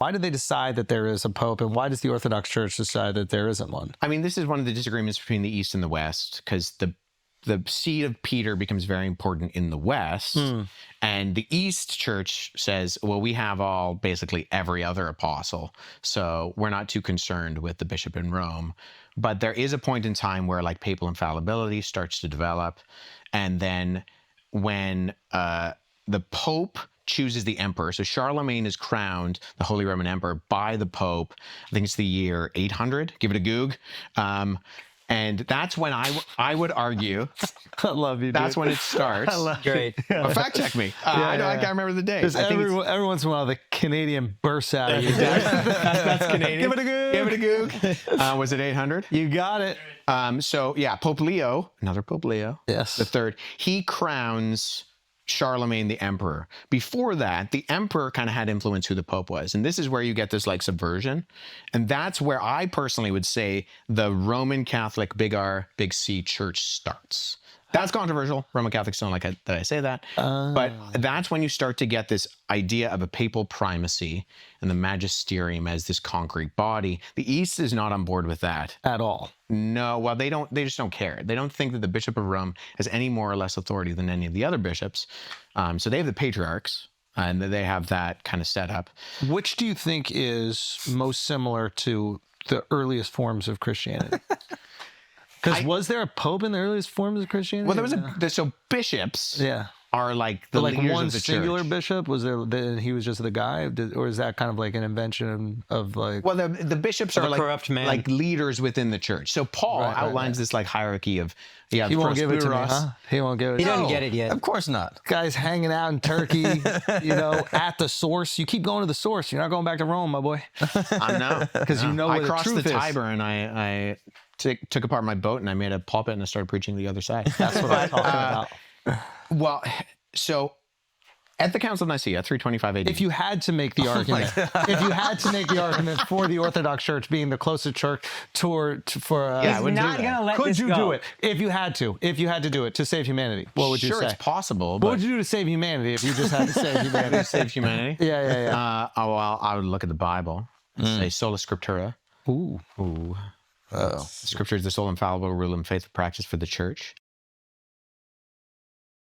Why did they decide that there is a pope, and why does the Orthodox Church decide that there isn't one? I mean, this is one of the disagreements between the East and the West, because the seed of Peter becomes very important in the West, and the East Church says, well, we have basically every other apostle, so we're not too concerned with the bishop in Rome. But there is a point in time where like papal infallibility starts to develop, and then when the Pope chooses the emperor. So Charlemagne is crowned the Holy Roman Emperor by the Pope. I think it's the year 800. Give it a goog. And that's when I would argue. I love you, dude. That's when it starts. I love Great. Well, fact check me. I can't remember the date. Every once in a while, the Canadian bursts out of you. That's Canadian. Give it a goog. Give it a goog. Was it 800? You got it. So yeah, Pope Leo, another Pope Leo, Yes, the third, he crowns Charlemagne the emperor. Before that, the emperor kind of had influence who the pope was. And this is where you get this like subversion. And that's where I personally would say the Roman Catholic big R, big C church starts. That's controversial. Roman Catholics don't like that I say that. But that's when you start to get this idea of a papal primacy and the magisterium as this concrete body. The East is not on board with that. at all. No, well, they just don't care. They don't think that the Bishop of Rome has any more or less authority than any of the other bishops. So they have the Patriarchs, and they have that kind of set up. Which do you think is most similar to the earliest forms of Christianity? Because was there a pope in the earliest forms of Christianity? Well, so bishops are like the like leaders one of the singular church. bishop. Was there? He was just the guy, or is that kind of like an invention of like? Well, the bishops Of are a like corrupt man. like leaders within the church. So Paul outlines this like hierarchy of he won't give it to me, Ross. huh? He won't give it. He to me. doesn't get it yet. Of course not. Guys hanging out in Turkey, at the source. You keep going to the source. You're not going back to Rome, my boy. I know, Because you know where I the crossed truth the is. Tiber and I took apart my boat and I made a pulpit and I started preaching the other side. That's what I'm talking about. Well, so at the Council of Nicaea, 325 AD. If you had to make the argument, for the Orthodox Church being the closest church for, Yeah, I wouldn't do not that. gonna let could this you go. do it? If you had to do it to save humanity, what would you sure, say? it's possible, What but would you do to save humanity if you just had to save humanity? save humanity. Yeah. Well, I would look at the Bible and say sola scriptura. Ooh. Ooh. Oh. Scripture is the sole infallible rule and faithful practice for the church.